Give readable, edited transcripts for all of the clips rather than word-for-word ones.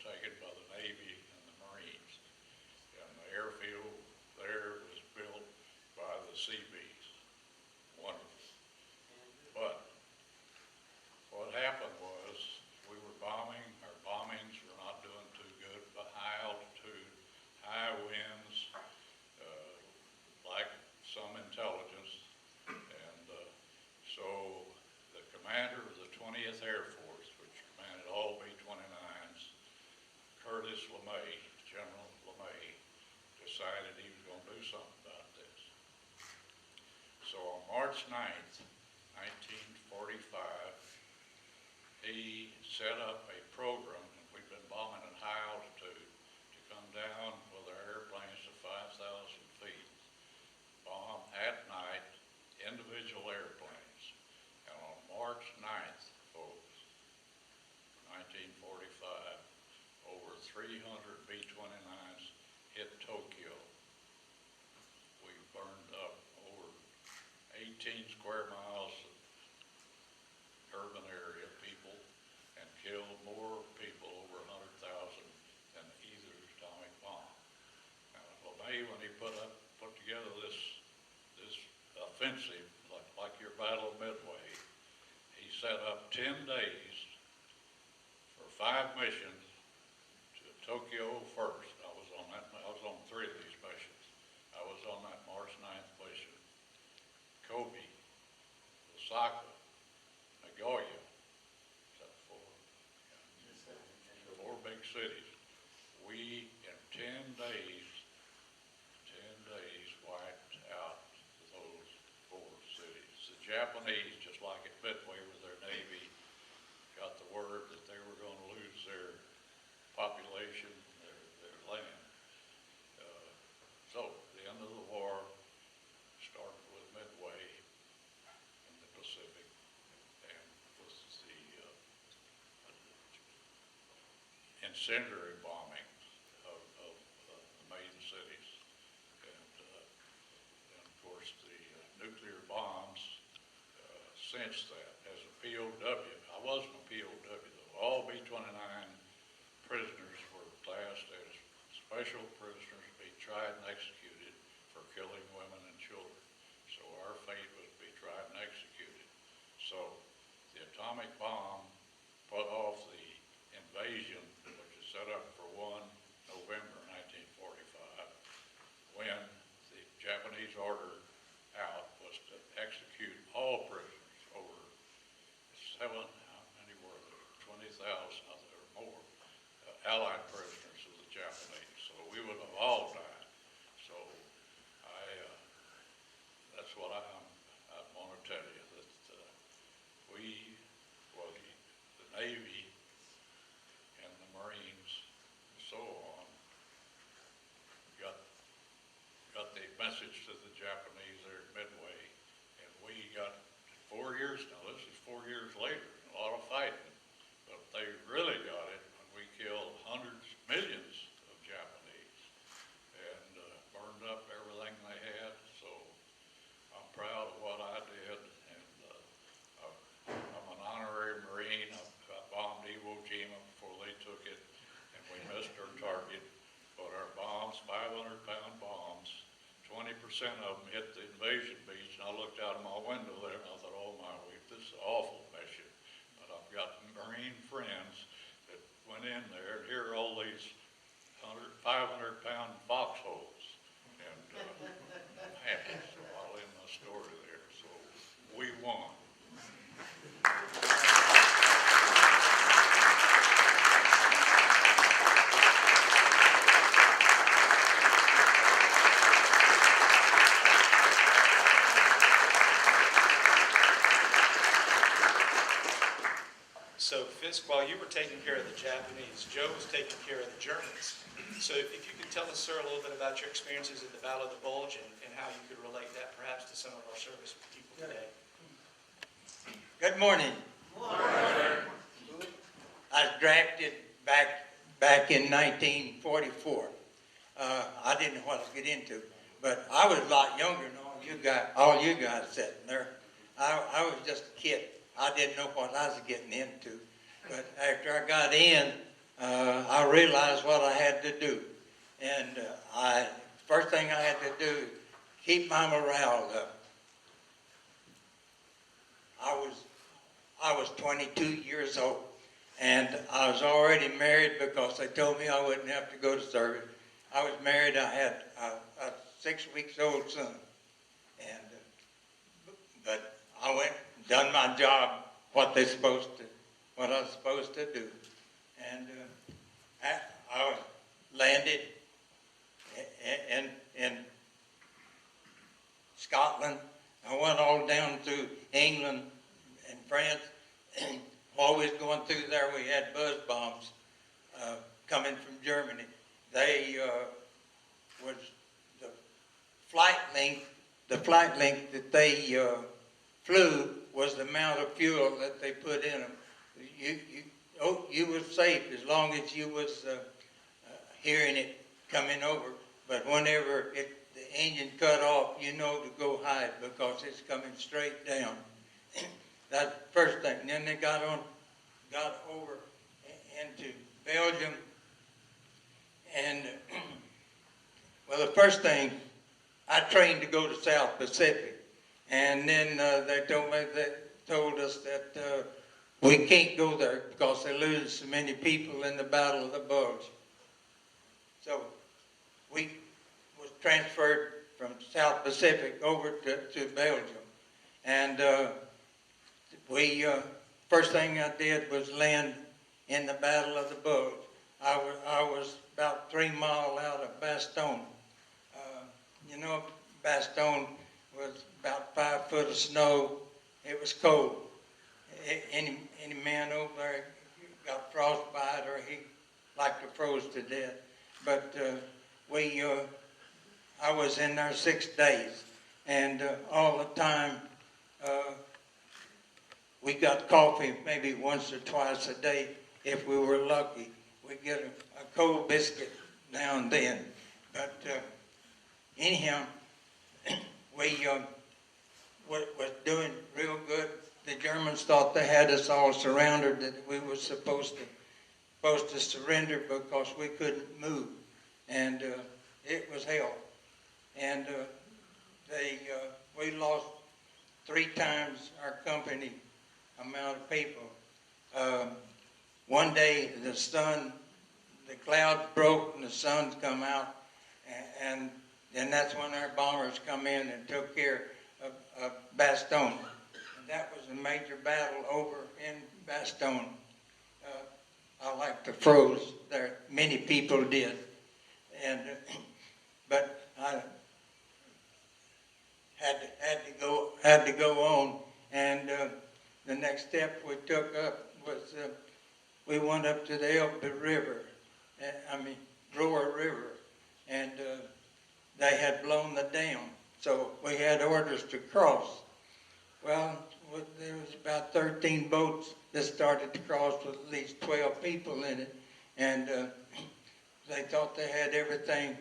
taken by the Navy and the Marines. And the airfield there was built by the Seabees. Wonderful. But what happened was we were bombing, our bombings were not doing too good, but high altitude, high winds, like some intelligence. And so the commander of the 20th Air Force, which commanded all B-29s, Curtis LeMay, General LeMay, decided he was going to do something about this. So on March 9th, 1945, he set up a program, and we've been bombing at high altitude, to come down with our airplanes to 5,000 feet, bomb at night individual airplanes. And on March 9th, folks, 1945, over 300 B-29s hit Tokyo. We burned up over 18 square miles of urban area people and killed more people, over 100,000, than either atomic bomb. Now, LeMay, when he put together this offensive, like your Battle of Midway, he set up 10 days for 5 missions to Tokyo first. I was on 3 of these missions. I was on that March 9th mission. Kobe, Osaka, Nagoya, is that 4? Yeah. 4 big cities. We, in 10 days, wiped out those 4 cities. The Japanese, just like at Midway with their Navy, got the word that they were going to lose their population, their land. So the end of the war started with Midway in the Pacific, and was the incendiary bombing of the main cities, and of course the nuclear bombs since that. As a POW, I wasn't a POW though. All B-29 prisoners were classed as special prisoners to be tried and executed for killing women and children. So our fate was to be tried and executed. So the atomic bomb put off the invasion, which was set up for 1 November 1945, when the Japanese order out was to execute all prisoners, over 7, how many were there? 20,000 or more, Allied prisoners of the Japanese. So we would have all died. So that's what I want to tell you, that the Navy and the Marines and so on got the message to the Japanese there at Midway, and we got 4 years now. This is 4 years later, a lot of fighting, but they really got it when we killed hundreds, millions of Japanese, and burned up everything they had. So I'm proud of what I did, and I'm an honorary Marine. I bombed Iwo Jima before they took it, and we missed our target. But our bombs, 500-pound bombs, 20% of them hit the invasion beach, and I looked out of my window there and I thought, oh my, this is an awful mission. But I've got Marine friends that went in there, and here are all these 500-pound foxholes. And I'm happy, so I'll end my story there. So we won. So Fiske, while you were taking care of the Japanese, Joe was taking care of the Germans. So if you could tell us, sir, a little bit about your experiences at the Battle of the Bulge, and how you could relate that perhaps to some of our service people today. Good morning. Morning. I was drafted back in 1944. I didn't know what to get into, but I was a lot younger than all you guys sitting there. I was just a kid. I didn't know what I was getting into. But after I got in, I realized what I had to do. And first thing I had to do, keep my morale up. I was 22 years old, and I was already married because they told me I wouldn't have to go to service. I was married. I had a 6 weeks old son, and but I went and done my job, what I was supposed to do, and I landed in Scotland. I went all down through England and France. Always going through there, we had buzz bombs coming from Germany. They was the flight length that they flew was the amount of fuel that they put in them. You was safe as long as you was hearing it coming over. But whenever the engine cut off, you know to go hide because it's coming straight down. That's the first thing. And then they got over into Belgium, and well, the first thing, I trained to go to South Pacific, and then they told us that we can't go there because they lose so many people in the Battle of the Bulge. So we was transferred from South Pacific over to Belgium, and first thing I did was land in the Battle of the Bulge. I was about 3 miles out of Bastogne. You know, Bastogne was about 5 foot of snow. It was cold. Any man over there got frostbite or he like to froze to death. But I was in there 6 days, and all the time we got coffee maybe once or twice a day if we were lucky. We'd get a cold biscuit now and then. But anyhow, we was doing real good. The Germans thought they had us all surrounded, that we were supposed to surrender because we couldn't move, and it was hell. And we lost 3 times our company amount of people. One day the clouds broke and the sun's come out, and that's when our bombers come in and took care of Bastogne. And that was a major battle over in Bastogne. I like to froze there. Many people did, but I had to go on. And the next step we took up was we went up to the Roer River, and they had blown the dam, so we had orders to cross. Well, there was about 13 boats that started to cross with at least 12 people in it, and they thought they had everything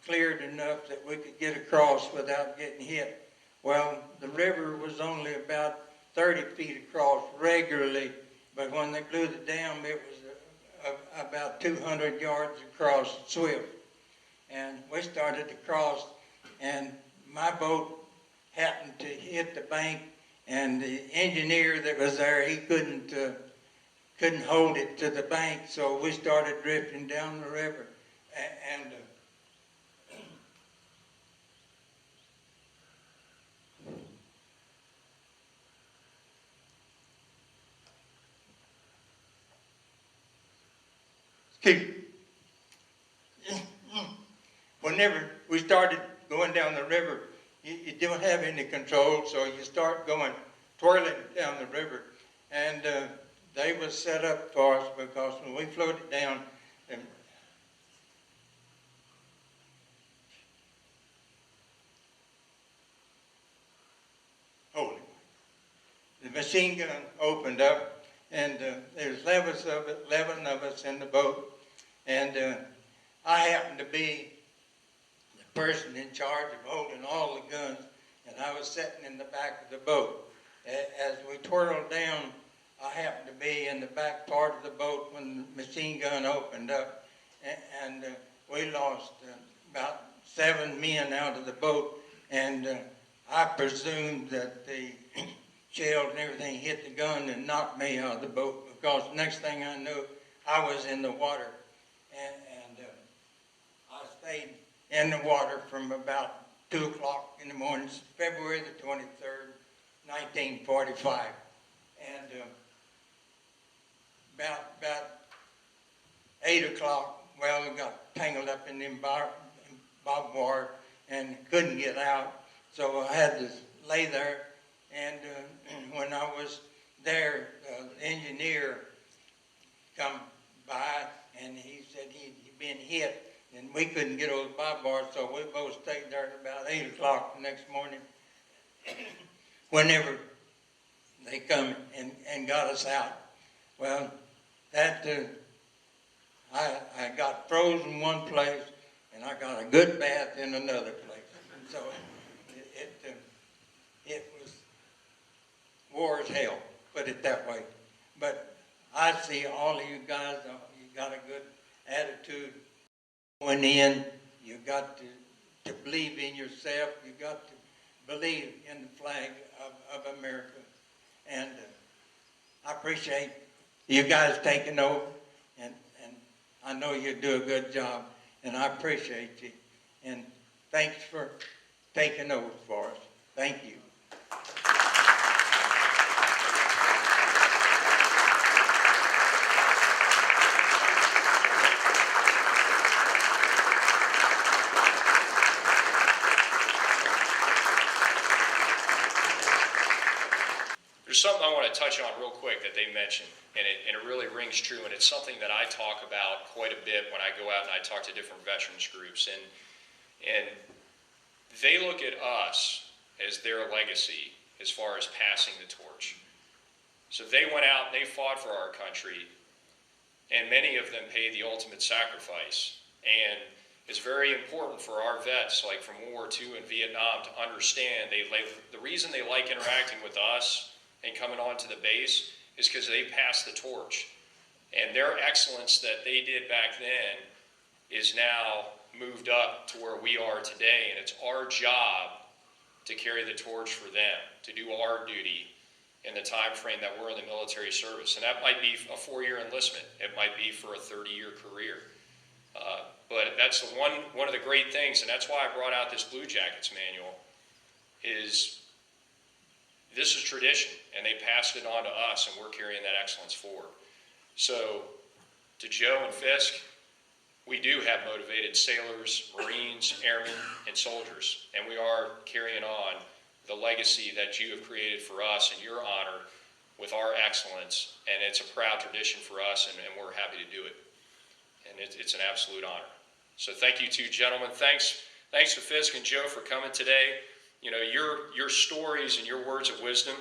cleared enough that we could get across without getting hit. Well, the river was only about 30 feet across regularly, but when they blew the dam, it was about 200 yards across swift. And we started to cross, and my boat happened to hit the bank, and the engineer that was there, he couldn't hold it to the bank, so we started drifting down the river. And whenever we started going down the river, you don't have any control, so you start going, twirling down the river. And they was set up for us because when we floated down, the machine gun opened up, and there was 11 of us in the boat, and I happened to be the person in charge of holding all the guns, and I was sitting in the back of the boat. As we twirled down, I happened to be in the back part of the boat when the machine gun opened up, and we lost about 7 men out of the boat, and I presumed that the shells and everything hit the gun and knocked me out of the boat, because next thing I knew, I was in the water, and I stayed in the water from about 2 o'clock in the morning, February the 23rd, 1945. And about 8 o'clock, well, we got tangled up in them barbed wire and couldn't get out. So I had to lay there. And when I was there, the engineer come by and he said he'd been hit. And we couldn't get over the barbed wire, so we both stayed there at about 8 o'clock the next morning. Whenever they come and got us out. Well, that I got frozen one place, and I got a good bath in another place. So it was war as hell, put it that way. But I see all of you guys, you got a good attitude. Going in, you got to believe in yourself. You got to believe in the flag of America. And I appreciate you guys taking over, and I know you do a good job, and I appreciate you. And thanks for taking over for us. Thank you. There's something I want to touch on real quick that they mentioned, and it really rings true, and it's something that I talk about quite a bit when I go out and I talk to different veterans groups, and they look at us as their legacy as far as passing the torch. So they went out and they fought for our country, and many of them paid the ultimate sacrifice, and it's very important for our vets, like from World War II and Vietnam, to understand the reason they like interacting with us and coming onto the base is because they passed the torch. And their excellence that they did back then is now moved up to where we are today, and it's our job to carry the torch for them, to do our duty in the time frame that we're in the military service. And that might be a 4-year enlistment. It might be for a 30-year career. But that's one of the great things, and that's why I brought out this Blue Jackets manual, is this is tradition, and they passed it on to us, and we're carrying that excellence forward. So, to Joe and Fiske, we do have motivated sailors, Marines, airmen, and soldiers, and we are carrying on the legacy that you have created for us in your honor with our excellence, and it's a proud tradition for us, and we're happy to do it. And it's an absolute honor. So thank you two gentlemen. Thanks to Fiske and Joe for coming today. You know, your stories and your words of wisdom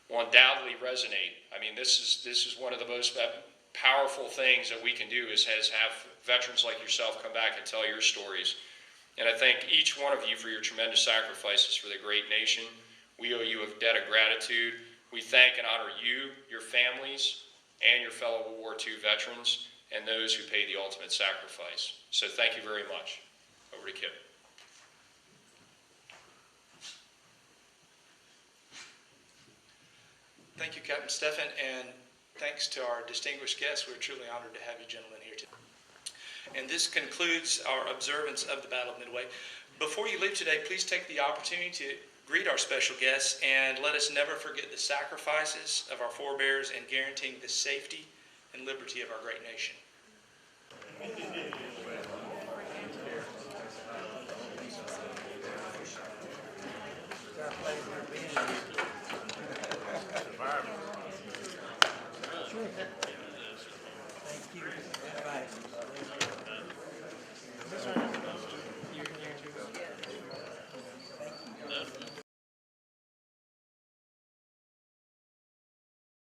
will undoubtedly resonate. I mean, this is one of the most powerful things that we can do is have veterans like yourself come back and tell your stories. And I thank each one of you for your tremendous sacrifices for the great nation. We owe you a debt of gratitude. We thank and honor you, your families, and your fellow World War II veterans, and those who paid the ultimate sacrifice. So thank you very much. Over to Kip. Thank you, Captain Stephan, and thanks to our distinguished guests. We're truly honored to have you gentlemen here today. And this concludes our observance of the Battle of Midway. Before you leave today, please take the opportunity to greet our special guests and let us never forget the sacrifices of our forebears in guaranteeing the safety and liberty of our great nation.